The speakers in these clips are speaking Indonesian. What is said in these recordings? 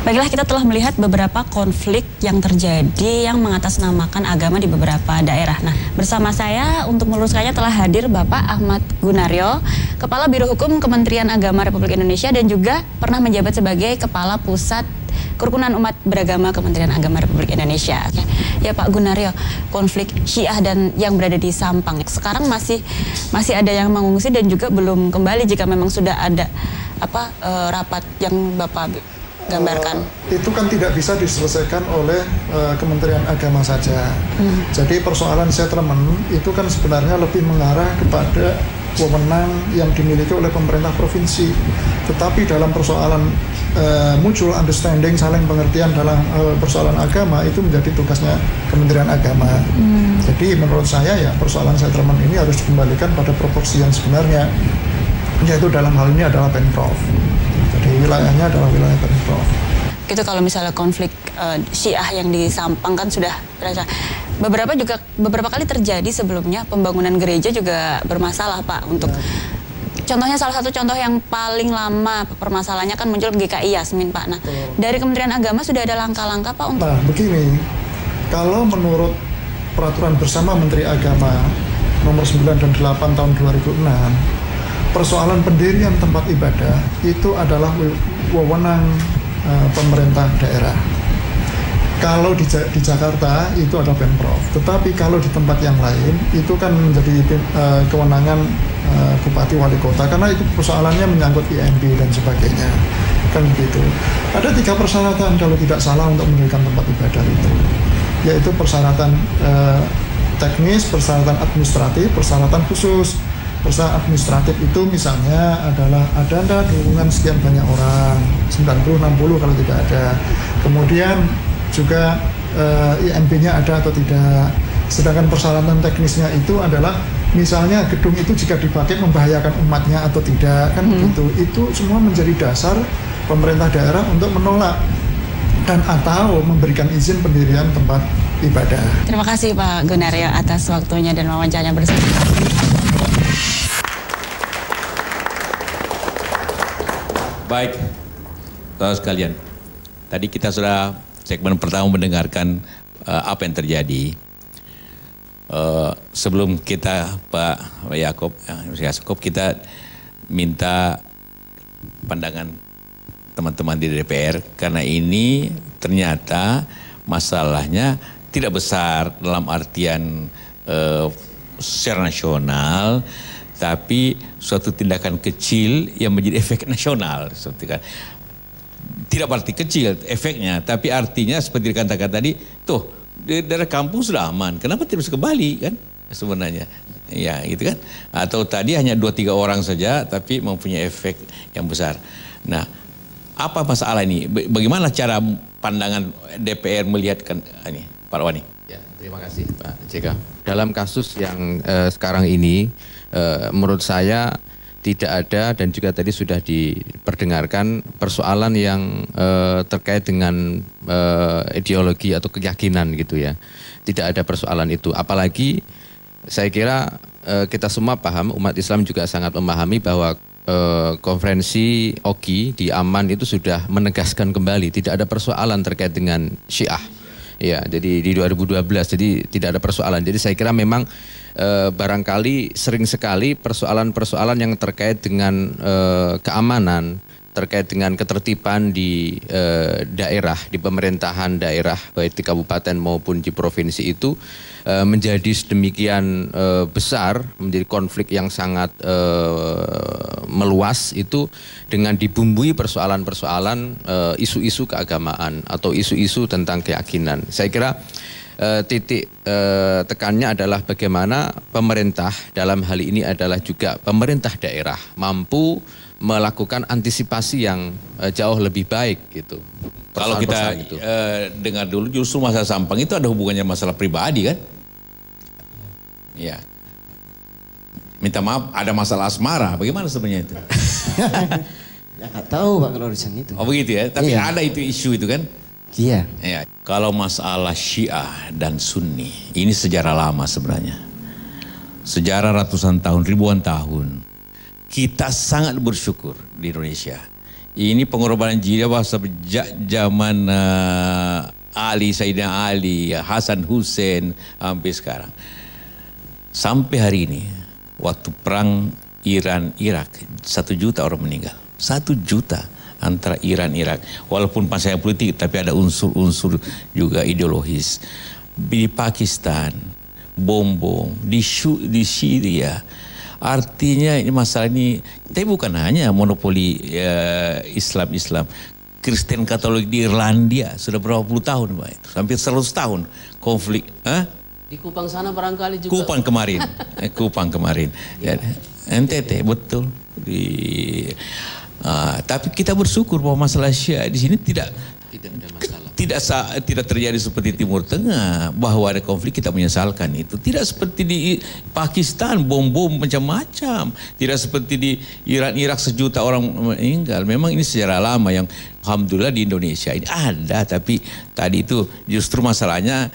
Baiklah, kita telah melihat beberapa konflik yang terjadi yang mengatasnamakan agama di beberapa daerah. Nah, bersama saya untuk meluruskannya telah hadir Bapak Ahmad Gunaryo, Kepala Biro Hukum Kementerian Agama Republik Indonesia dan juga pernah menjabat sebagai Kepala Pusat Kerukunan Umat Beragama Kementerian Agama Republik Indonesia. Ya Pak Gunaryo, konflik Syiah dan yang berada di Sampang sekarang masih ada yang mengungsi dan juga belum kembali jika memang sudah ada rapat yang Bapak gambarkan. Itu kan tidak bisa diselesaikan oleh Kementerian Agama saja. Jadi persoalan settlement itu kan sebenarnya lebih mengarah kepada wewenang yang dimiliki oleh pemerintah provinsi. Tetapi dalam persoalan mutual understanding, saling pengertian dalam persoalan agama itu menjadi tugasnya Kementerian Agama. Jadi menurut saya ya persoalan settlement ini harus dikembalikan pada proporsi yang sebenarnya, yaitu dalam hal ini adalah Pemprov. Jadi wilayahnya adalah wilayah Pemprov. Itu kalau misalnya konflik Syiah yang di Sampang kan sudah berasa. Beberapa kali terjadi sebelumnya, pembangunan gereja juga bermasalah Pak. Untuk contohnya, salah satu contoh yang paling lama permasalahannya kan muncul GKI Yasmin Pak. Nah, dari Kementerian Agama sudah ada langkah-langkah Pak untuk... Nah begini, kalau menurut peraturan bersama Menteri Agama nomor 9 dan 8 tahun 2006, persoalan pendirian tempat ibadah itu adalah wewenang pemerintah daerah. Kalau di Jakarta itu ada Pemprov, tetapi kalau di tempat yang lain itu kan menjadi kewenangan Bupati Wali Kota, karena itu persoalannya menyangkut IMB dan sebagainya, kan begitu. Ada 3 persyaratan kalau tidak salah untuk mendirikan tempat ibadah itu, yaitu persyaratan teknis, persyaratan administratif, persyaratan khusus. Persyaratan administratif itu misalnya adalah ada dukungan sekian banyak orang, 90-60 kalau tidak ada. Kemudian juga IMB-nya ada atau tidak. Sedangkan persyaratan teknisnya itu adalah misalnya gedung itu jika dipakai membahayakan umatnya atau tidak, kan begitu. Itu semua menjadi dasar pemerintah daerah untuk menolak dan atau memberikan izin pendirian tempat ibadah. Terima kasih Pak Gunaryo atas waktunya dan wawancaranya bersama. Baik, saudara sekalian, tadi kita sudah segmen pertama mendengarkan apa yang terjadi. Sebelum kita Pak Yaakob, kita minta pandangan teman-teman di DPR, karena ini ternyata masalahnya tidak besar dalam artian secara nasional, tapi suatu tindakan kecil yang menjadi efek nasional. Tidak berarti kecil efeknya, tapi artinya seperti dikatakan tadi, tuh di daerah kampung sudah aman, kenapa tidak bisa kembali kan sebenarnya, ya gitu kan? Atau tadi hanya 2-3 orang saja, tapi mempunyai efek yang besar. Nah, apa masalah ini? Bagaimana cara pandangan DPR melihatkan ini, Pak Wani? Ya, terima kasih Pak JK. Dalam kasus yang sekarang ini, menurut saya tidak ada, dan juga tadi sudah diperdengarkan persoalan yang terkait dengan ideologi atau keyakinan gitu ya. Tidak ada persoalan itu. Apalagi saya kira kita semua paham, umat Islam juga sangat memahami bahwa konferensi OKI di Amman itu sudah menegaskan kembali tidak ada persoalan terkait dengan Syiah. Ya, jadi di 2012, jadi tidak ada persoalan. Jadi saya kira memang barangkali sering sekali persoalan-persoalan yang terkait dengan keamanan, terkait dengan ketertiban di daerah, di pemerintahan daerah, baik di kabupaten maupun di provinsi itu menjadi sedemikian besar, menjadi konflik yang sangat meluas itu dengan dibumbui persoalan-persoalan isu-isu keagamaan atau isu-isu tentang keyakinan. Saya kira titik tekannya adalah bagaimana pemerintah dalam hal ini adalah juga pemerintah daerah mampu melakukan antisipasi yang jauh lebih baik gitu. Kalau kita dengar dulu, justru masalah Sampang itu ada hubungannya masalah pribadi kan? Ya. Minta maaf, ada masalah asmara. Bagaimana sebenarnya itu? Ya nggak tahu Pak kalau urusan itu. Oh begitu ya, tapi iya, ada itu isu itu kan? Iya. Ya. Kalau masalah Syiah dan Sunni, ini sejarah lama sebenarnya. Sejarah ratusan tahun, ribuan tahun. Kita sangat bersyukur di Indonesia. Ini pengorbanan jiwa sejak zaman Ali, Sayyidina Ali, Hasan Hussein sampai sekarang. Sampai hari ini, waktu perang Iran-Irak, 1 juta orang meninggal. 1 juta antara Iran-Irak. Walaupun pasal politik, tapi ada unsur-unsur juga ideologis. Di Pakistan, bom-bom, di Syria. Artinya ini masalah ini, tapi bukan hanya monopoli Islam. Kristen Katolik di Irlandia sudah berapa puluh tahun, Pak, itu hampir 100 tahun konflik. Di Kupang sana barangkali juga. Kupang kemarin. Ya. NTT betul. Tapi kita bersyukur bahwa masalah Syiah di sini tidak ada masalah. Tidak terjadi seperti Timur Tengah bahwa ada konflik, kita menyesalkan itu. Tidak seperti di Pakistan bom-bom macam-macam. Tidak seperti di Irak 1 juta orang meninggal. Memang ini sejarah lama yang alhamdulillah di Indonesia ini ada, tapi tadi itu justru masalahnya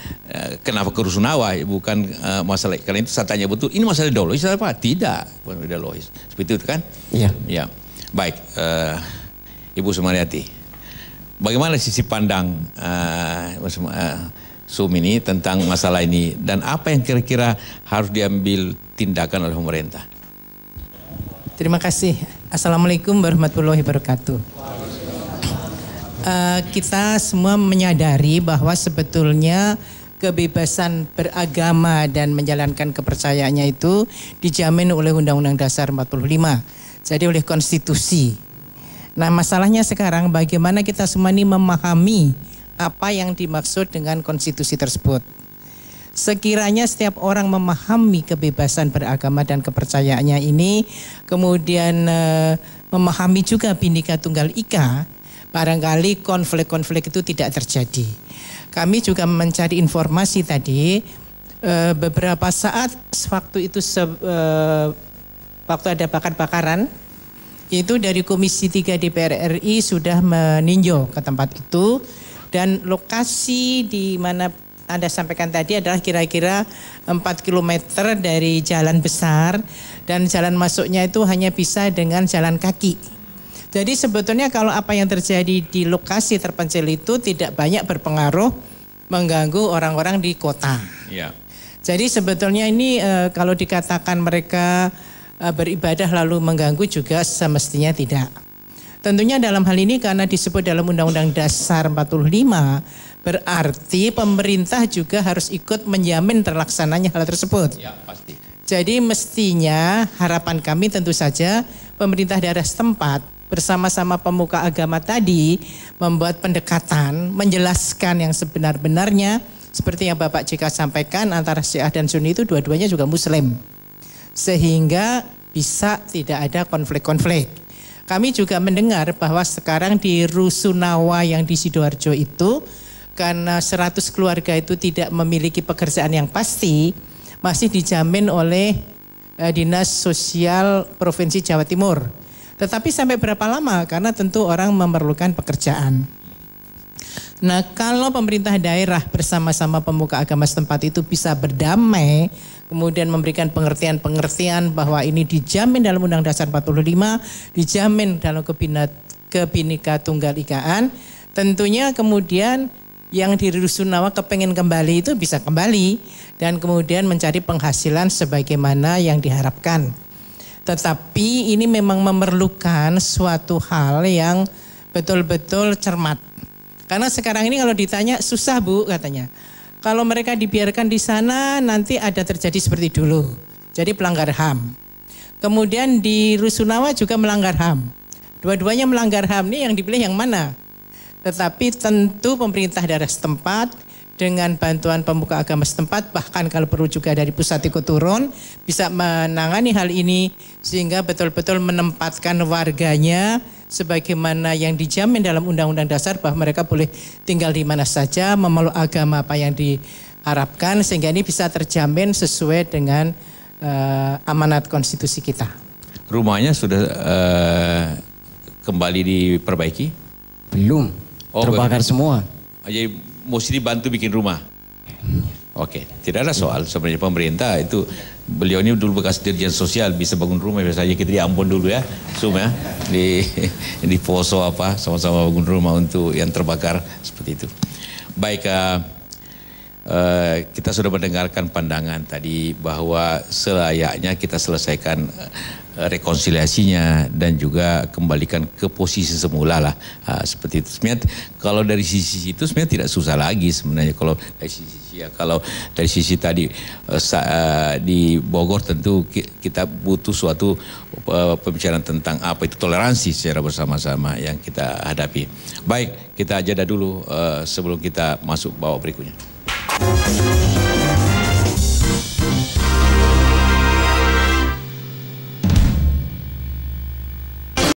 kenapa ke Rusunawa, bukan masalah, karena itu saya tanya betul, ini masalah ideologis apa? Tidak, bukan ideologis. Seperti itu kan? Iya. Ya. Baik, Ibu Sumaryati. Bagaimana sisi pandang Sum ini tentang masalah ini dan apa yang kira-kira harus diambil tindakan oleh pemerintah? Terima kasih. Assalamualaikum warahmatullahi wabarakatuh. Kita semua menyadari bahwa sebetulnya kebebasan beragama dan menjalankan kepercayaannya itu dijamin oleh Undang-Undang Dasar 45. Jadi oleh konstitusi. Nah, masalahnya sekarang bagaimana kita semua ini memahami apa yang dimaksud dengan konstitusi tersebut. Sekiranya setiap orang memahami kebebasan beragama dan kepercayaannya ini, kemudian memahami juga Bhinneka Tunggal Ika, barangkali konflik-konflik itu tidak terjadi. Kami juga mencari informasi tadi, beberapa saat waktu itu waktu ada bakar-bakaran, itu dari Komisi 3 DPR RI sudah meninjau ke tempat itu, dan lokasi di mana Anda sampaikan tadi adalah kira-kira 4 km dari jalan besar, dan jalan masuknya itu hanya bisa dengan jalan kaki. Jadi sebetulnya kalau apa yang terjadi di lokasi terpencil itu tidak banyak berpengaruh mengganggu orang-orang di kota. Ya. Jadi sebetulnya ini kalau dikatakan mereka beribadah lalu mengganggu juga semestinya tidak. Tentunya dalam hal ini karena disebut dalam Undang-Undang Dasar 45, berarti pemerintah juga harus ikut menjamin terlaksananya hal tersebut. Ya, pasti. Jadi mestinya harapan kami tentu saja pemerintah daerah setempat bersama-sama pemuka agama tadi membuat pendekatan, menjelaskan yang sebenar-benarnya, seperti yang Bapak JK sampaikan, antara Syiah dan Sunni itu dua-duanya juga Muslim. Sehingga bisa tidak ada konflik-konflik. Kami juga mendengar bahwa sekarang di Rusunawa yang di Sidoarjo itu, karena 100 keluarga itu tidak memiliki pekerjaan yang pasti, masih dijamin oleh Dinas Sosial Provinsi Jawa Timur. Tetapi sampai berapa lama? Karena tentu orang memerlukan pekerjaan. Nah, kalau pemerintah daerah bersama-sama pemuka agama setempat itu bisa berdamai, kemudian memberikan pengertian-pengertian bahwa ini dijamin dalam Undang Dasar 45, dijamin dalam Bhinneka Tunggal Ikaan, tentunya kemudian yang di Rusunawa kepengen kembali itu bisa kembali dan kemudian mencari penghasilan sebagaimana yang diharapkan. Tetapi ini memang memerlukan suatu hal yang betul-betul cermat. Karena sekarang ini kalau ditanya susah Bu katanya. Kalau mereka dibiarkan di sana nanti ada terjadi seperti dulu. Jadi pelanggar HAM. Kemudian di Rusunawa juga melanggar HAM. Dua-duanya melanggar HAM, ini yang dipilih yang mana? Tetapi tentu pemerintah daerah setempat dengan bantuan pemuka agama setempat, bahkan kalau perlu juga dari pusat ikut turun, bisa menangani hal ini sehingga betul-betul menempatkan warganya sebagaimana yang dijamin dalam Undang-Undang Dasar bahwa mereka boleh tinggal di mana saja, memeluk agama apa yang diharapkan, sehingga ini bisa terjamin sesuai dengan amanat konstitusi kita. Rumahnya sudah kembali diperbaiki? Belum. Terbakar semua. Jadi mesti dibantu bikin rumah. Oke, tidak ada soal sebenarnya pemerintah itu beliau ini dulu bekas dirjen sosial, bisa bangun rumah. Biasanya kita di Ambon dulu ya, ya, di Poso apa, sama-sama bangun rumah untuk yang terbakar seperti itu. Baik, kita sudah mendengarkan pandangan tadi bahwa selayaknya kita selesaikan rekonsiliasinya dan juga kembalikan ke posisi semula lah, seperti itu. Sebenarnya kalau dari sisi itu sebenarnya tidak susah lagi sebenarnya. Kalau dari sisi tadi di Bogor tentu kita butuh suatu pembicaraan tentang apa itu toleransi secara bersama-sama yang kita hadapi. Baik, kita jeda dulu sebelum kita masuk babak berikutnya.